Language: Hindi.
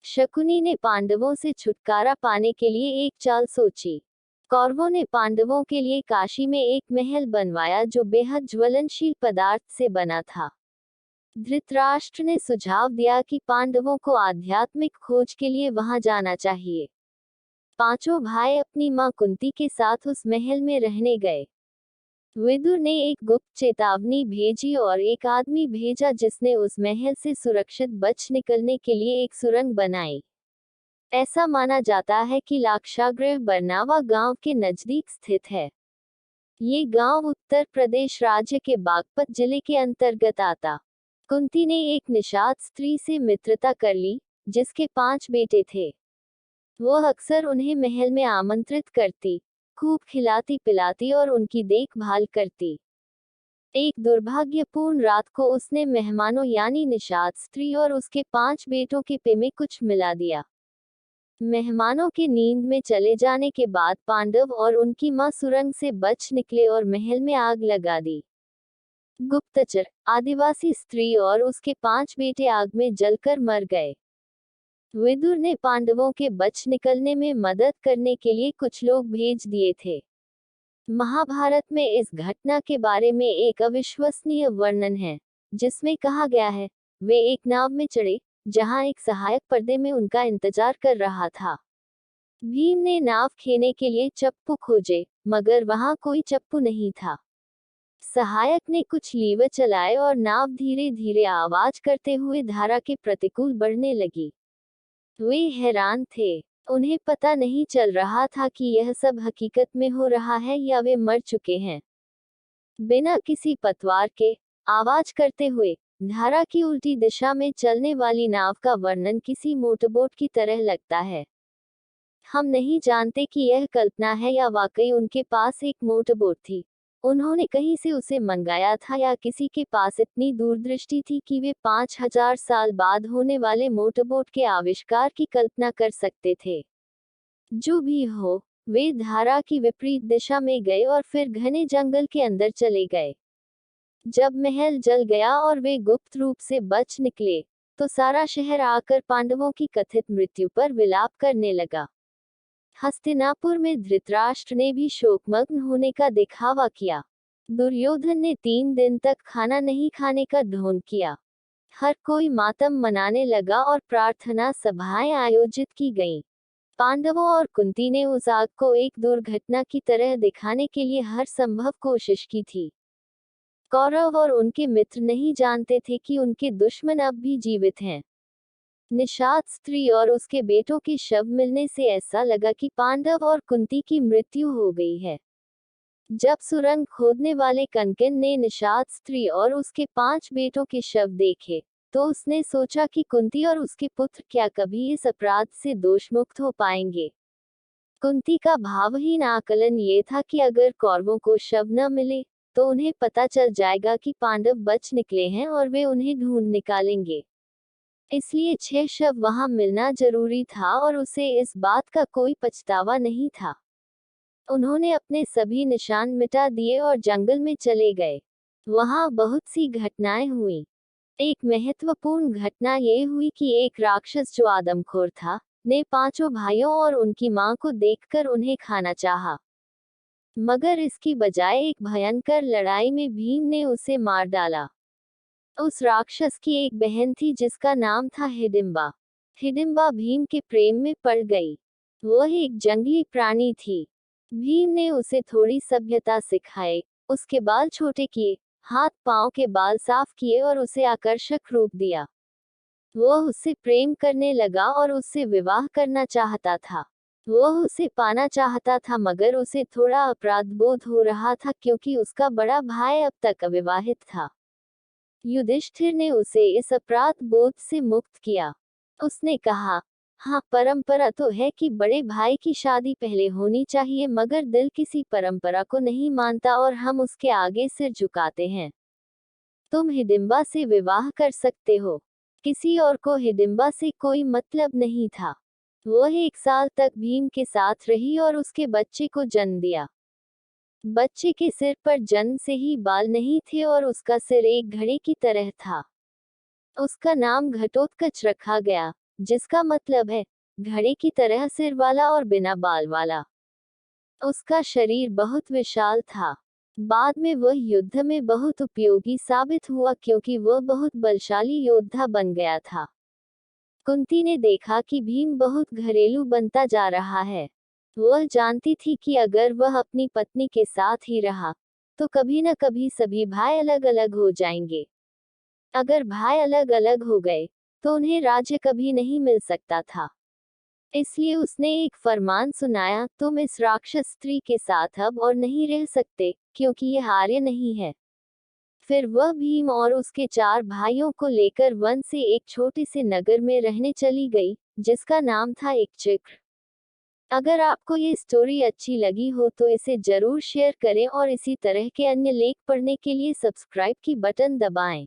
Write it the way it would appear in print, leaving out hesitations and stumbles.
शकुनी ने पांडवों से छुटकारा पाने के लिए एक चाल सोची। कौरवों ने पांडवों के लिए काशी में एक महल बनवाया जो बेहद ज्वलनशील पदार्थ से बना था। धृतराष्ट्र ने सुझाव दिया कि पांडवों को आध्यात्मिक खोज के लिए वहां जाना चाहिए। पांचों भाई अपनी मां कुंती के साथ उस महल में रहने गए। विदुर ने एक गुप्त चेतावनी भेजी और एक आदमी भेजा जिसने उस महल से सुरक्षित बच निकलने के लिए एक सुरंग बनाई। ऐसा माना जाता है कि लाक्षागृह बरनावा गांव के नजदीक स्थित है। ये गांव उत्तर प्रदेश राज्य के बागपत जिले के अंतर्गत आता। कुंती ने एक निषाद स्त्री से मित्रता कर ली, जिसके 5 बेटे थे। वो अक्सर उन्हें महल में आमंत्रित करती, खूब खिलाती पिलाती और उनकी देखभाल करती। एक दुर्भाग्यपूर्ण रात को उसने मेहमानों यानी निषाद स्त्री और उसके 5 बेटों के पेय में कुछ मिला दिया। मेहमानों के नींद में चले जाने के बाद पांडव और उनकी मां सुरंग से बच निकले और महल में आग लगा दी। गुप्तचर, आदिवासी स्त्री और उसके 5 बेटे आग में जलकर मर गए। विदुर ने पांडवों के बच निकलने में मदद करने के लिए कुछ लोग भेज दिए थे। महाभारत में इस घटना के बारे में एक अविश्वसनीय वर्णन है, जिसमें कहा गया है, वे एक नाव में चढ़े, जहां एक सहायक पर्दे में उनका इंतजार कर रहा था। भीम ने नाव खेने के लिए चप्पू खोजे, मगर वहां कोई चप्पू नहीं था। सहायक ने कुछ लीवर चलाए और नाव धीरे धीरे आवाज करते हुए धारा के प्रतिकूल बढ़ने लगी। वे हैरान थे। उन्हें पता नहीं चल रहा था कि यह सब हकीकत में हो रहा है या वे मर चुके हैं। बिना किसी पतवार के, आवाज करते हुए, धारा की उल्टी दिशा में चलने वाली नाव का वर्णन किसी मोटरबोट की तरह लगता है। हम नहीं जानते कि यह कल्पना है या वाकई उनके पास एक मोटरबोट थी। उन्होंने कहीं से उसे मंगाया था या किसी के पास इतनी दूरदृष्टि थी कि वे 5000 साल बाद होने वाले मोटरबोट के आविष्कार की कल्पना कर सकते थे। जो भी हो, वे धारा की विपरीत दिशा में गए और फिर घने जंगल के अंदर चले गए। जब महल जल गया और वे गुप्त रूप से बच निकले, तो सारा शहर आकर पांडवों की कथित मृत्यु पर विलाप करने लगा। हस्तिनापुर में धृतराष्ट्र ने भी शोकमग्न होने का दिखावा किया। दुर्योधन ने 3 दिन तक खाना नहीं खाने का ढोंग किया। हर कोई मातम मनाने लगा और प्रार्थना सभाएं आयोजित की गईं। पांडवों और कुंती ने उस आग को एक दुर्घटना की तरह दिखाने के लिए हर संभव कोशिश की थी। कौरव और उनके मित्र नहीं जानते थे कि उनके दुश्मन अब भी जीवित हैं। निषाद स्त्री और उसके बेटों के शव मिलने से ऐसा लगा कि पांडव और कुंती की मृत्यु हो गई है। जब सुरंग खोदने वाले कनकन ने निषाद स्त्री और उसके 5 बेटों के शव देखे, तो उसने सोचा कि कुंती और उसके पुत्र क्या कभी इस अपराध से दोषमुक्त हो पाएंगे। कुंती का भावहीन आकलन ये था कि अगर कौरवों को शव न मिले, तो उन्हें पता चल जाएगा कि पांडव बच निकले हैं और वे उन्हें ढूंढ निकालेंगे। इसलिए 6 शव वहां मिलना जरूरी था और उसे इस बात का कोई पछतावा नहीं था। उन्होंने अपने सभी निशान मिटा दिए और जंगल में चले गए। वहां बहुत सी घटनाएं हुई। एक महत्वपूर्ण घटना ये हुई कि एक राक्षस जो आदमखोर था, ने 5 भाइयों और उनकी मां को देखकर उन्हें खाना चाहा। मगर इसकी बजाय एक भयंकर लड़ाई में भीम ने उसे मार डाला। उस राक्षस की एक बहन थी जिसका नाम था हिडिंबा। हिडिंबा भीम के प्रेम में पड़ गई। वह एक जंगली प्राणी थी। भीम ने उसे थोड़ी सभ्यता सिखाई, उसके बाल छोटे किए, हाथ पांव के बाल साफ किए और उसे आकर्षक रूप दिया। वह उससे प्रेम करने लगा और उससे विवाह करना चाहता था। वह उसे पाना चाहता था मगर उसे थोड़ा अपराध बोध हो रहा था क्योंकि उसका बड़ा भाई अब तक अविवाहित था। युधिष्ठिर ने उसे इस अपराध बोध से मुक्त किया। उसने कहा, हाँ, परंपरा तो है कि बड़े भाई की शादी पहले होनी चाहिए मगर दिल किसी परंपरा को नहीं मानता और हम उसके आगे सिर झुकाते हैं। तुम हिडिंबा से विवाह कर सकते हो। किसी और को हिडिंबा से कोई मतलब नहीं था। वह 1 साल तक भीम के साथ रही और उसके बच्चे को जन्म दिया। बच्चे के सिर पर जन्म से ही बाल नहीं थे और उसका सिर एक घड़े की तरह था। उसका नाम घटोत्कच रखा गया। जिसका मतलब है घड़े की तरह सिर वाला और बिना बाल वाला। उसका शरीर बहुत विशाल था। बाद में वह युद्ध में बहुत उपयोगी साबित हुआ क्योंकि वह बहुत बलशाली योद्धा बन गया था। कुंती ने देखा कि भीम बहुत घरेलू बनता जा रहा है। वह जानती थी कि अगर वह अपनी पत्नी के साथ ही रहा तो कभी न कभी सभी भाई अलग अलग हो जाएंगे। अगर भाई अलग अलग हो गए तो उन्हें राज्य कभी नहीं मिल सकता था। इसलिए उसने एक फरमान सुनाया, तुम इस राक्षस स्त्री के साथ अब और नहीं रह सकते क्योंकि यह आर्य नहीं है। फिर वह भीम और उसके 4 भाइयों को लेकर वन से एक छोटे से नगर में रहने चली गई, जिसका नाम था इक्चिक्र। अगर आपको ये स्टोरी अच्छी लगी हो तो इसे जरूर शेयर करें और इसी तरह के अन्य लेख पढ़ने के लिए सब्सक्राइब की बटन दबाएं।